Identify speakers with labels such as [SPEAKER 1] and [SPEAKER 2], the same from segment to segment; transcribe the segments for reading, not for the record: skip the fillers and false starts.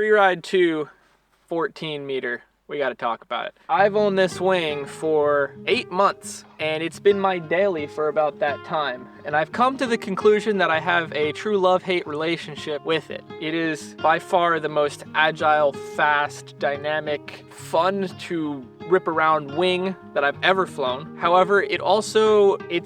[SPEAKER 1] Freeride 2 14 meter. We gotta talk about it. I've owned this wing for 8 months and it's been my daily for about that time. And I've come to the conclusion that I have a true love-hate relationship with it. It is by far the most agile, fast, dynamic, fun to rip around wing that I've ever flown. However, it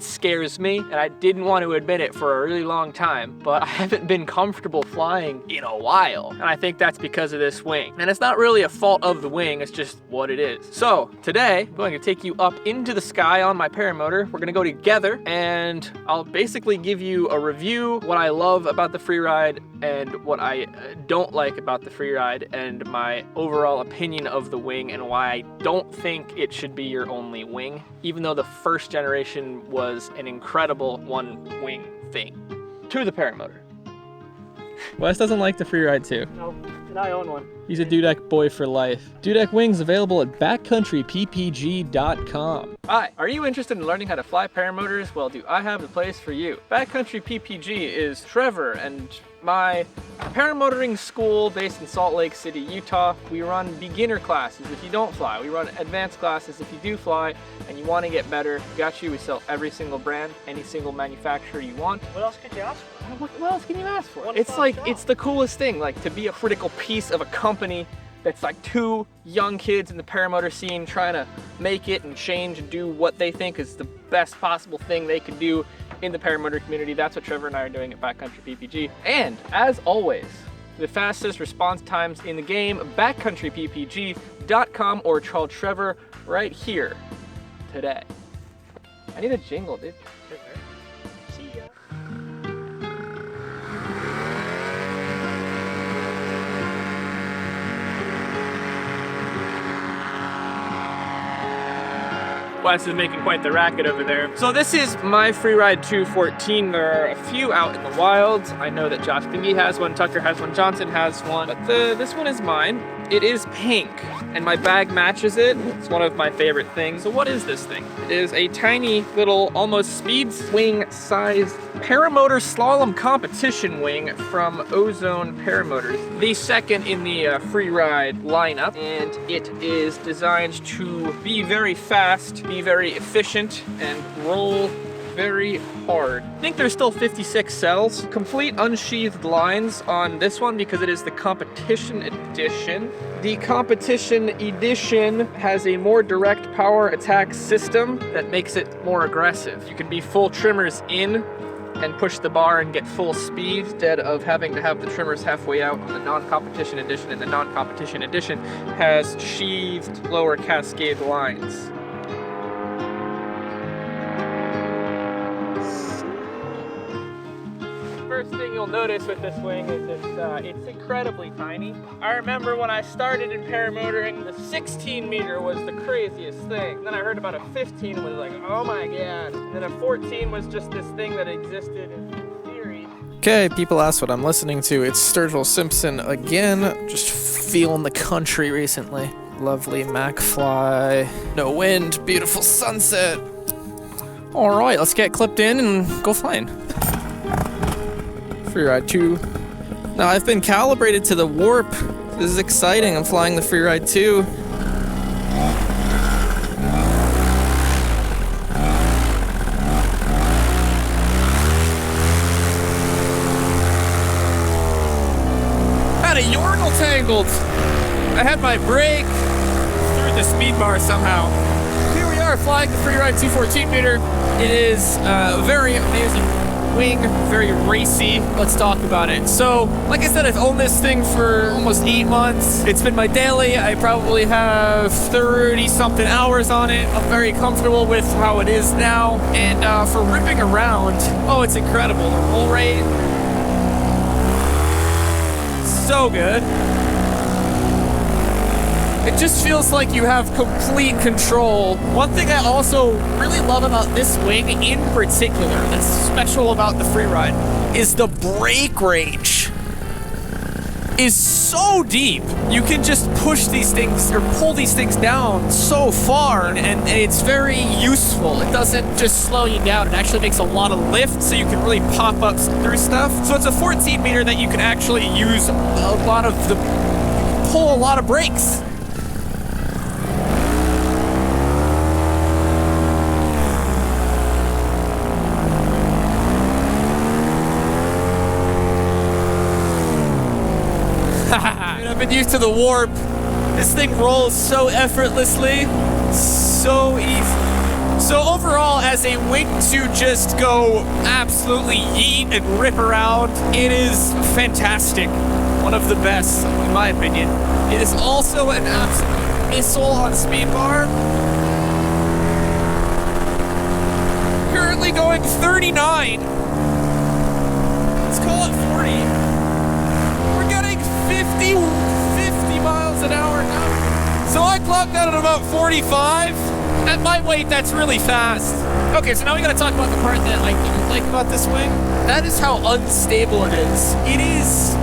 [SPEAKER 1] scares me, and I didn't want to admit it for a really long time, but I haven't been comfortable flying in a while. And I think that's because of this wing. And it's not really a fault of the wing, it's just what it is. So today, I'm going to take you up into the sky on my paramotor. We're gonna go together and I'll basically give you a review, what I love about the Freeride and what I don't like about the Freeride, and my overall opinion of the wing and why I don't think it should be your only wing, even though the first generation was an incredible one wing thing. To the paramotor. Wes doesn't like the Freeride 2.
[SPEAKER 2] No, and I own one.
[SPEAKER 1] He's a Dudek boy for life. Dudek wings available at backcountryppg.com. Hi, are you interested in learning how to fly paramotors? Well, do I have the place for you. Backcountry PPG is Trevor and my paramotoring school based in Salt Lake City, Utah. We run beginner classes if you don't fly. We run advanced classes if you do fly and you want to get better. We got you. We sell every single brand, any single manufacturer you want.
[SPEAKER 2] What else could you ask for?
[SPEAKER 1] What else can you ask for? It's like, it's the coolest thing, like to be a critical piece of a company that's like two young kids in the paramotor scene trying to make it and change and do what they think is the best possible thing they can do in the paramotor community. That's what Trevor and I are doing at Backcountry PPG. And as always, the fastest response times in the game, backcountryppg.com, or call Trevor right here today. I need a jingle, dude.
[SPEAKER 2] See ya.
[SPEAKER 1] Wes is making quite the racket over there. So this is my Freeride 214. There are a few out in the wild. I know that Josh Thingy has one, Tucker has one, Johnson has one, but this one is mine. It is pink, and my bag matches it. It's one of my favorite things. So what is this thing? It is a tiny little, almost speed swing sized paramotor slalom competition wing from Ozone Paramotors. The second in the Freeride lineup, and it is designed to be very fast, be very efficient, and roll very hard. I think there's still 56 cells. Complete unsheathed lines on this one because it is the competition edition. The competition edition has a more direct power attack system that makes it more aggressive. You can be full trimmers in and push the bar and get full speed instead of having to have the trimmers halfway out on the non-competition edition, and the non-competition edition has sheathed lower cascade lines. First thing you'll notice with this wing is it's incredibly tiny. I remember when I started in paramotoring, the 16 meter was the craziest thing. Then I heard about a 15 and was like, oh my god. And then a 14 was just this thing that existed in theory. Okay, people ask what I'm listening to. It's Sturgill Simpson again. Just feeling the country recently. Lovely McFly. No wind, beautiful sunset. All right, let's get clipped in and go flying. Freeride 2. Now I've been calibrated to the warp. This is exciting. I'm flying the Freeride 2. Had a Yorgle tangled. I had my brake through the speed bar somehow. Here we are flying the Freeride 214 meter. It is very amazing wing, very racy. Let's talk about it. So, like I said, I've owned this thing for almost 8 months. It's been my daily. I probably have 30 something hours on it. I'm very comfortable with how it is now. And for ripping around, oh, it's incredible. The roll rate, so good. It just feels like you have complete control. One thing I also really love about this wing in particular, that's special about the Freeride, is the brake range is so deep. You can just push these things or pull these things down so far, and it's very useful. It doesn't just slow you down. It actually makes a lot of lift, so you can really pop up through stuff. So it's a 14 meter that you can actually use a lot of the pull a lot of brakes. I've been used to the warp. This thing rolls so effortlessly, so easy. So overall, as a wing to just go absolutely yeet and rip around, it is fantastic. One of the best, in my opinion. It is also an absolute missile on speed bar. Currently going 39. Let's call it 40. We're getting 50 miles an hour now. So I clocked out at about 45. At my weight, that's really fast. Okay, so now we gotta talk about the part that I didn't like about this wing. That is how unstable it is. It is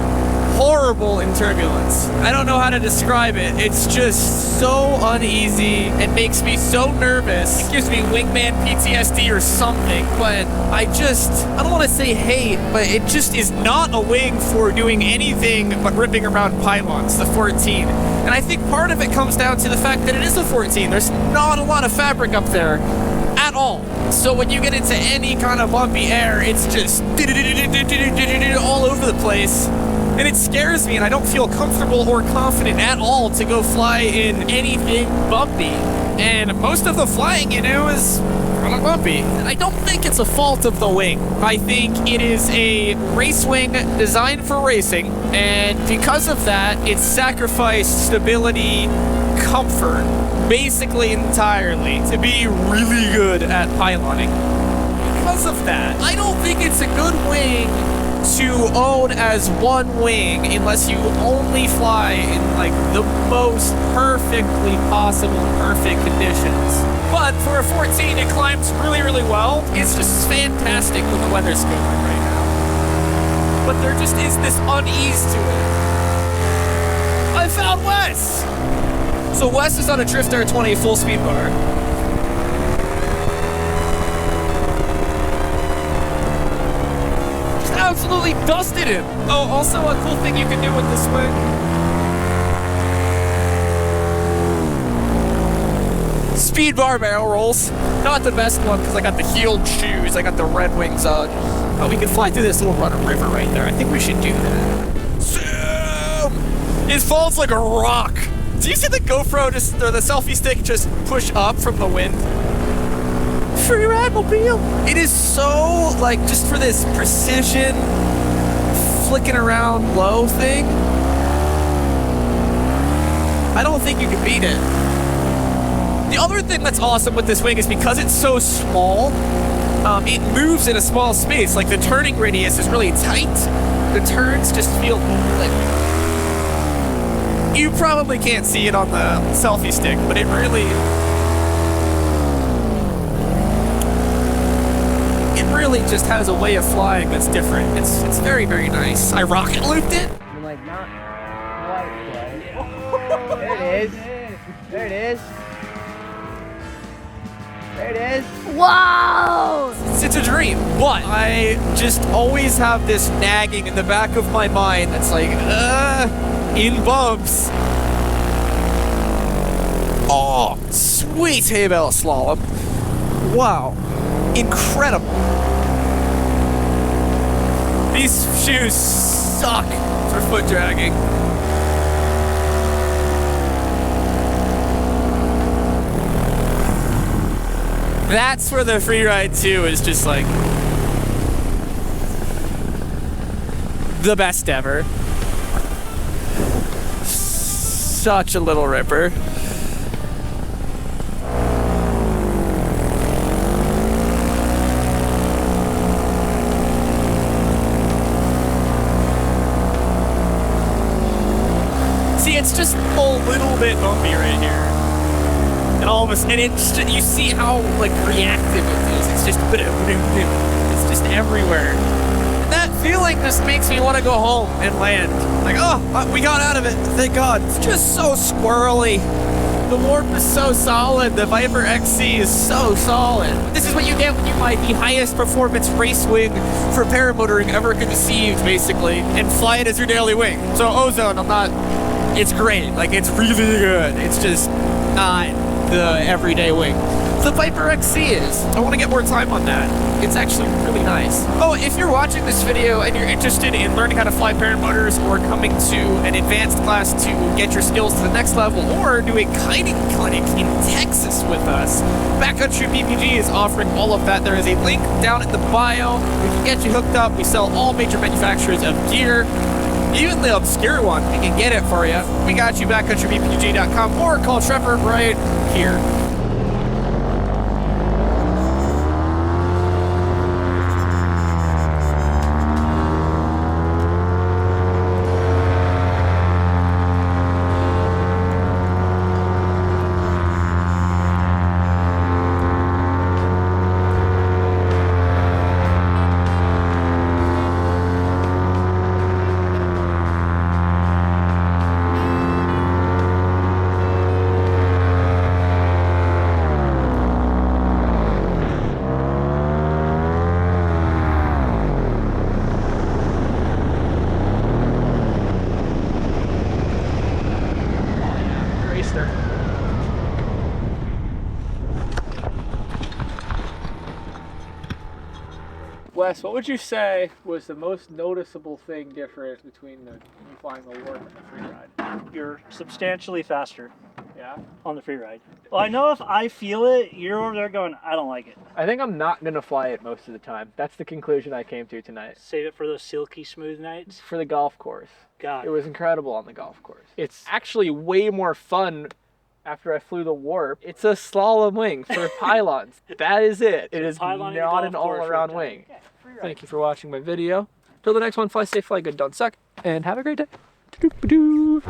[SPEAKER 1] horrible in turbulence. I don't know how to describe it. It's just so uneasy. It makes me so nervous. It gives me wingman PTSD or something, but I don't want to say hate, but it just is not a wing for doing anything but ripping around pylons, the 14. And I think part of it comes down to the fact that it is a 14. There's not a lot of fabric up there at all. So when you get into any kind of bumpy air, it's just all over the place. And it scares me, and I don't feel comfortable or confident at all to go fly in anything bumpy. And most of the flying, is kind of bumpy. And I don't think it's a fault of the wing. I think it is a race wing designed for racing, and because of that, it's sacrificed stability, comfort, basically entirely, to be really good at piloting. Because of that, I don't think it's a good wing to own as one wing unless you only fly in the most perfectly possible perfect conditions. But for a 14, it climbs really, really well. It's just fantastic when the weather's good right now. But there just is this unease to it. I found Wes! So Wes is on a Drifter 20 full speed bar. Absolutely dusted him. Oh, also a cool thing you can do with this wing. Speed bar barrel rolls. Not the best one because I got the heeled shoes. I got the Red Wings on. Oh, we can fly through this little runner river right there. I think we should do that. Zoom! It falls like a rock. Do you see the GoPro or the selfie stick just push up from the wind? Freeride mobile. It is so just for this precision flicking around low thing. I don't think you can beat it. The other thing that's awesome with this wing is because it's so small, it moves in a small space. The turning radius is really tight. The turns just feel you probably can't see it on the selfie stick, but it really just has a way of flying that's different. It's very, very nice. I rocket looped it.
[SPEAKER 2] I'm not quite. There it is. There it is. There it is.
[SPEAKER 3] Wow!
[SPEAKER 1] It's a dream, but I just always have this nagging in the back of my mind that's in bumps. Oh, sweet hay bale slalom. Wow, incredible. These shoes suck for foot dragging. That's where the Freeride 2 is just the best ever. Such a little ripper. See, it's just a little bit bumpy right here. And all of a sudden, you see how reactive it is. It's just everywhere. And that feeling just makes me want to go home and land. Oh, we got out of it, thank God. It's just so squirrely. The warp is so solid. The Viper XC is so solid. This is what you get when you buy the highest performance race wing for paramotoring ever conceived, basically, and fly it as your daily wing. So Ozone, I'm not It's great. Like, it's really good. It's just not the everyday wing. The Viper XC is. I want to get more time on that. It's actually really nice. Oh, if you're watching this video and you're interested in learning how to fly paramotors or coming to an advanced class to get your skills to the next level or do a kiting clinic in Texas with us, Backcountry PPG is offering all of that. There is a link down in the bio. We can get you hooked up. We sell all major manufacturers of gear. Even the obscure one, we can get it for you. We got you, backcountryppg.com, or call Trevor right here. Wes, what would you say was the most noticeable thing different between you flying the Warp and the Freeride?
[SPEAKER 3] You're substantially faster
[SPEAKER 1] Yeah?
[SPEAKER 3] on the Freeride. Well, I know if I feel it, you're over there going, I don't like it.
[SPEAKER 1] I think I'm not going to fly it most of the time. That's the conclusion I came to tonight.
[SPEAKER 3] Save it for those silky smooth nights.
[SPEAKER 1] For the golf course.
[SPEAKER 3] God.
[SPEAKER 1] It was incredible on the golf course. It's actually way more fun after I flew the Warp. It's a slalom wing for pylons. That is it. It is
[SPEAKER 3] Pylon
[SPEAKER 1] not
[SPEAKER 3] in
[SPEAKER 1] an
[SPEAKER 3] the golf course
[SPEAKER 1] all-around
[SPEAKER 3] right
[SPEAKER 1] wing.
[SPEAKER 3] there. Yeah,
[SPEAKER 1] Thank you for watching my video. Till the next one, fly safe, fly good, don't suck, and have a great day. Doo-doo-doo.